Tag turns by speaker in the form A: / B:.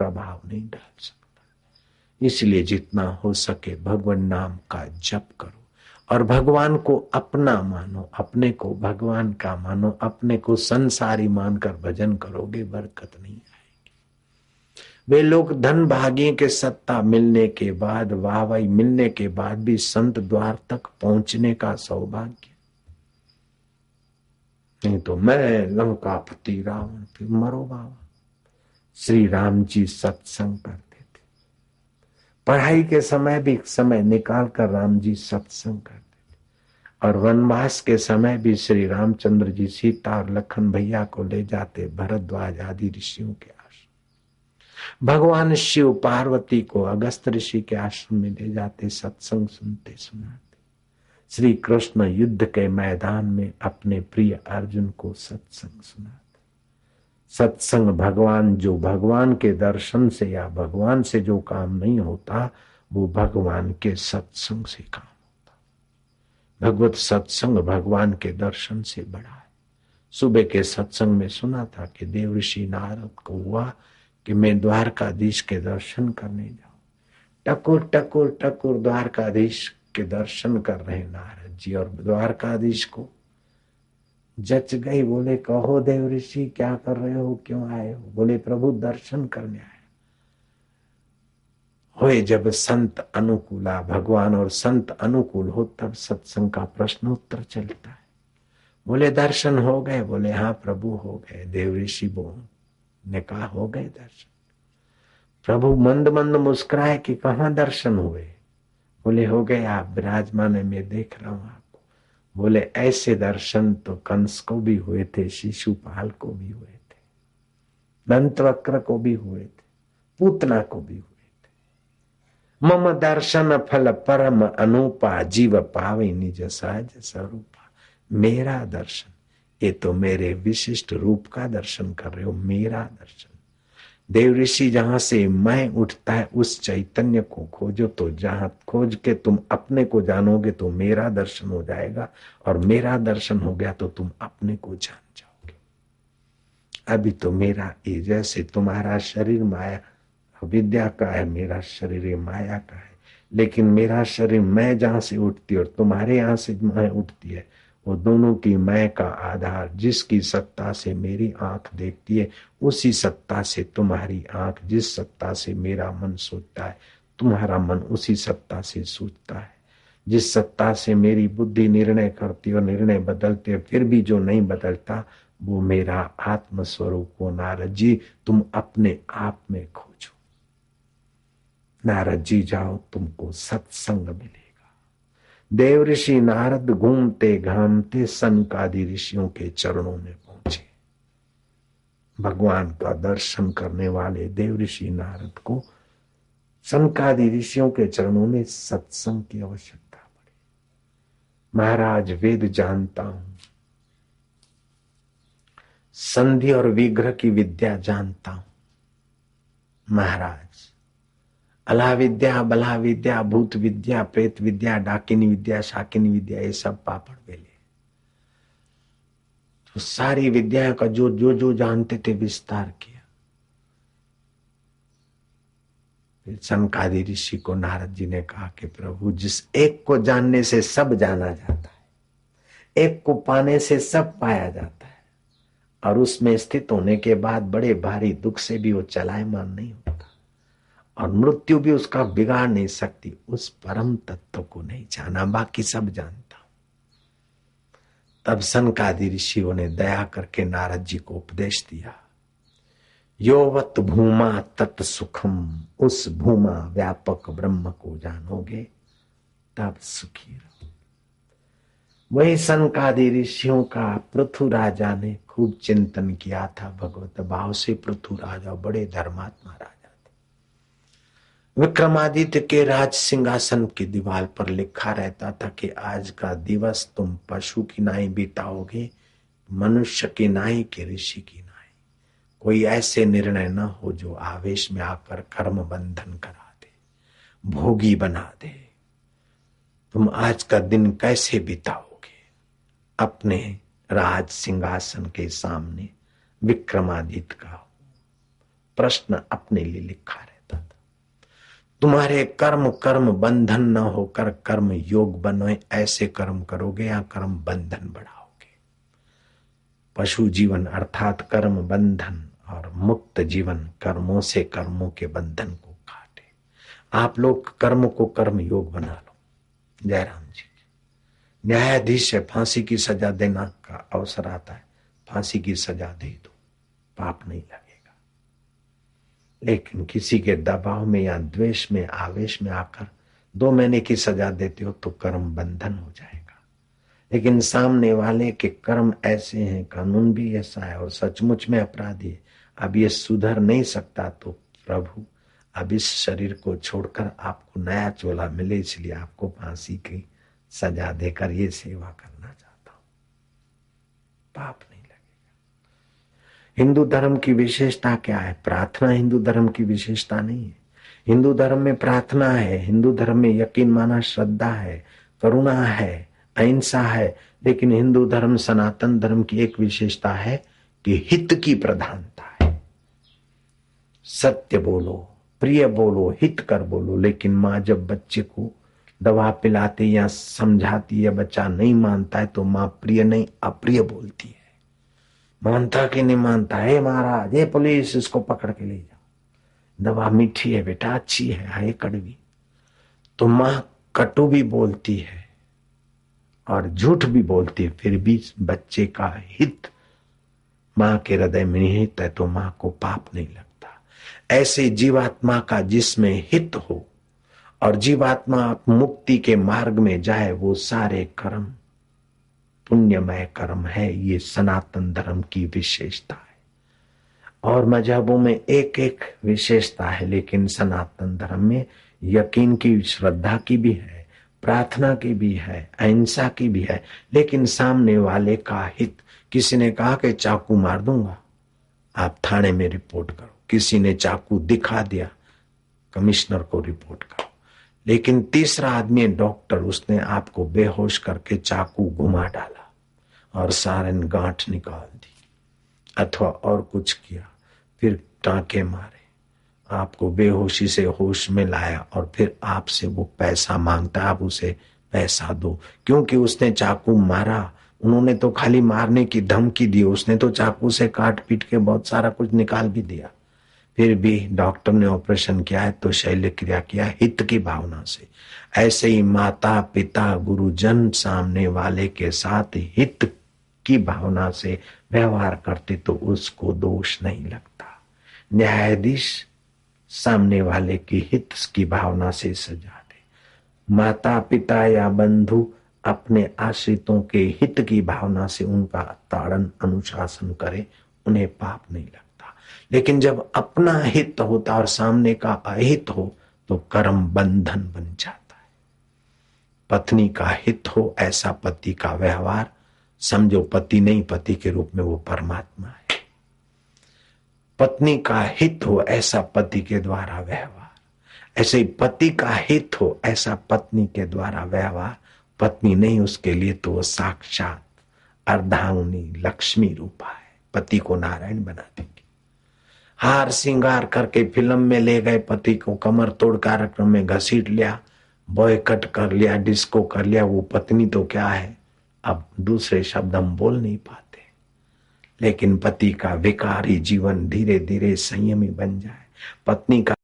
A: प्रभाव नहीं डाल सकता। इसलिए जितना हो सके भगवान नाम का जप करो और भगवान को अपना मानो, अपने को भगवान का मानो, अपने को संसारी मानकर भजन करोगे बरकत नहीं आएगी। वे लोग धन भागी के सत्ता मिलने के बाद, वाहवाही मिलने के बाद भी संत द्वार तक पहुंचने का सौभाग्य, नहीं तो मैं लंकापति रावण, फिर मरो बाबा। श्री राम जी सत्संग करते थे, पढ़ाई के समय भी समय निकाल कर राम जी सत्संग करते थे, और वनवास के समय भी श्री रामचंद्र जी सीता और लखन भैया को ले जाते भरद्वाज आदि ऋषियों के आश्रम। भगवान शिव पार्वती को अगस्त ऋषि के आश्रम में ले जाते, सत्संग सुनते सुनाते। श्री कृष्ण युद्ध के मैदान में अपने प्रिय अर्जुन को सत्संग सुनाते। सत्संग भगवान, जो भगवान के दर्शन से या भगवान से जो काम नहीं होता वो भगवान के सत्संग से काम होता। भगवत सत्संग भगवान के दर्शन से बड़ा है। सुबह के सत्संग में सुना था कि देव ऋषि नारद को हुआ कि मैं द्वारकाधीश के दर्शन करने जाऊं। टकुर टकुर टकुर द्वारकाधीश के दर्शन कर रहे नारद जी, और द्वारकाधीश को जच गई। बोले कहो देव ऋषि क्या कर रहे हो, क्यों आए हो? बोले प्रभु दर्शन करने आए। होए जब संत अनुकूला, भगवान और संत अनुकूल हो तब सत्संग का प्रश्न उत्तर चलता है। बोले दर्शन हो गए? बोले हाँ प्रभु हो गए। देव ऋषि ने कहा हो गए दर्शन? प्रभु मंद मंद मुस्कुराए कि कहाँ दर्शन हुए? बोले हो गए, आप विराजमान है, मैं देख रहा हूं आपको। बोले ऐसे दर्शन तो कंस को भी हुए थे, शिशुपाल को भी हुए थे, दंतवक्र को भी हुए थे, पूतना को भी हुए थे। मम दर्शन फल परम अनुपा, जीव पावे निज सहज स्वरूपा। मेरा दर्शन, ये तो मेरे विशिष्ट रूप का दर्शन कर रहे हो, मेरा दर्शन। देव ऋषि जहां से मैं उठता है उस चैतन्य को खोजो, तो जहां खोज के तुम अपने को जानोगे तो मेरा दर्शन हो जाएगा, और मेरा दर्शन हो गया तो तुम अपने को जान जाओगे। अभी तो मेरा ये, जैसे तुम्हारा शरीर माया विद्या का है, मेरा शरीर ये माया का है, लेकिन मेरा शरीर मैं जहां से उठती है और तुम्हारे यहां से मैं उठती है, वो दोनों की मैं का आधार, जिसकी सत्ता से मेरी आंख देखती है उसी सत्ता से तुम्हारी आंख, जिस सत्ता से मेरा मन सोचता है तुम्हारा मन उसी सत्ता से सोचता है, जिस सत्ता से मेरी बुद्धि निर्णय करती और निर्णय बदलती है फिर भी जो नहीं बदलता वो मेरा आत्म स्वरूप हो। नारद जी तुम अपने आप में खोजो, नारद जी जाओ तुमको सत्संग मिलेगा। देव ऋषि नारद घूमते घामते सनकादि ऋषियों के चरणों में पहुंचे। भगवान का दर्शन करने वाले देव ऋषि नारद को सनकादि ऋषियों के चरणों में सत्संग की आवश्यकता पड़ी। महाराज वेद जानता हूं, संधि और विग्रह की विद्या जानता हूं महाराज, अला विद्या, बला विद्या, भूत विद्या, प्रेत विद्या, डाकिनी विद्या, शाकिनी विद्या, ये सब पापड़ बेले। तो सारी विद्याओं का जो जो जो जानते थे विस्तार किया। फिर सनकादि ऋषि को नारद जी ने कहा कि प्रभु जिस एक को जानने से सब जाना जाता है, एक को पाने से सब पाया जाता है, और उसमें स्थित होने के बाद बड़े भारी दुख से भी वो चलायमान नहीं होता, और मृत्यु भी उसका बिगाड़ नहीं सकती। उस परम तत्व को नहीं जाना, बाकी सब जानता हूं। तब सनकादि ऋषियों ने दया करके नारद जी को उपदेश दिया, योवत भूमा तत् सुखम, उस भूमा व्यापक ब्रह्म को जानोगे तब सुखी रहो। वही सनकादि ऋषियों का पृथु राजा ने खूब चिंतन किया था भगवत भाव से। पृथु राजा बड़े धर्मात्मा राजा थे। विक्रमादित्य के राज सिंहासन की दीवार पर लिखा रहता था कि आज का दिवस तुम पशु की नाई बिताओगे, मनुष्य की नाई के ऋषि की नाई। कोई ऐसे निर्णय न हो जो आवेश में आकर कर्म बंधन करा दे, भोगी बना दे। तुम आज का दिन कैसे बिताओगे? अपने राज सिंहासन के सामने विक्रमादित्य का प्रश्न अपने लिए लिखा रहता था। तुम्हारे कर्म कर्म बंधन न होकर कर्म योग बनो, ऐसे कर्म करोगे या कर्म बंधन बढ़ाओगे। पशु जीवन अर्थात कर्म बंधन और मुक्त जीवन कर्मों से कर्मों के बंधन को काटे। आप लोग कर्म को कर्म योग बना लो। जयराम जी, न्यायाधीश से फांसी की सजा देना का अवसर आता है, फांसी की सजा दे दो, पाप नहीं लगेगा। लेकिन किसी के दबाव में या द्वेष में आवेश में आकर 2 महीने की सजा देते हो तो कर्म बंधन हो जाएगा। लेकिन सामने वाले के कर्म ऐसे हैं, कानून भी ऐसा है और सचमुच में अपराधी है, अब ये सुधर नहीं सकता, तो प्रभु अब इस शरीर को छोड़कर आपको नया चोला मिले, इसलिए आपको फांसी की सजा देकर ये सेवा करना चाहता हूं। पाप नहीं लगेगा। हिंदू धर्म की विशेषता क्या है? प्रार्थना हिंदू धर्म की विशेषता नहीं है। हिंदू धर्म में प्रार्थना है, हिंदू धर्म में यकीन माना श्रद्धा है, करुणा है, अहिंसा है। लेकिन हिंदू धर्म सनातन धर्म की एक विशेषता है कि हित की प्रधानता है। सत्य बोलो, प्रिय बोलो, हित कर बोलो। लेकिन माँ जब बच्चे को दवा पिलाती या समझाती है, बच्चा नहीं मानता है तो माँ प्रिय नहीं अप्रिय बोलती है। मानता कि नहीं मानता है, महाराज ये पुलिस इसको पकड़ के ले जाओ, दवा मीठी है बेटा, अच्छी है, हाय कड़वी। तो माँ कटु भी बोलती है और झूठ भी बोलती है, फिर भी बच्चे का हित माँ के हृदय में निहित है तो माँ को पाप नहीं लगता। ऐसे जीवात्मा का जिसमें हित हो और जीवात्मा मुक्ति के मार्ग में जाए, वो सारे कर्म पुण्यमय कर्म है। ये सनातन धर्म की विशेषता है। और मजहबों में एक एक विशेषता है, लेकिन सनातन धर्म में यकीन की, श्रद्धा की भी है, प्रार्थना की भी है, अहिंसा की भी है, लेकिन सामने वाले का हित। किसी ने कहा कि चाकू मार दूंगा, आप थाने में रिपोर्ट करो। किसी ने चाकू दिखा दिया, कमिश्नर को रिपोर्ट करो। लेकिन तीसरा आदमी डॉक्टर, उसने आपको बेहोश करके चाकू घुमा डाला और सारन गांठ निकाल दी अथवा और कुछ किया, फिर टांके मारे, आपको बेहोशी से होश में लाया और फिर आपसे वो पैसा मांगता, आप उसे पैसा दो, क्योंकि उसने चाकू मारा। उन्होंने तो खाली मारने की धमकी दी, उसने तो चाकू से काट पीट के बहुत सारा कुछ निकाल भी दिया। फिर भी डॉक्टर ने ऑपरेशन किया है तो शल्य क्रिया किया हित की भावना से। ऐसे ही माता पिता गुरुजन सामने वाले के साथ हित की भावना से व्यवहार करते तो उसको दोष नहीं लगता। न्यायाधीश सामने वाले की हित की भावना से सजा दे। माता पिता या बंधु अपने आश्रितों के हित की भावना से उनका ताड़न अनुशासन करे, उन्हें पाप नहीं लगता। लेकिन जब अपना हित होता और सामने का अहित हो तो कर्म बंधन बन जाता है। पत्नी का हित हो ऐसा पति का व्यवहार, समझो पति नहीं, पति के रूप में वो परमात्मा है। पत्नी का हित हो ऐसा पति के द्वारा व्यवहार, ऐसे ही पति का हित हो ऐसा पत्नी के द्वारा व्यवहार। पत्नी नहीं, उसके लिए तो वो साक्षात अर्धांगिनी लक्ष्मी रूपा है, पति को नारायण बना देगी। हार श्रृंगार करके फिल्म में ले गए पति को, कमर तोड़ कार्यक्रम में घसीट लिया, बॉयकट कर लिया, डिस्को कर लिया, वो पत्नी तो क्या है, अब दूसरे शब्द हम बोल नहीं पाते। लेकिन पति का विकारी जीवन धीरे धीरे संयमी बन जाए, पत्नी का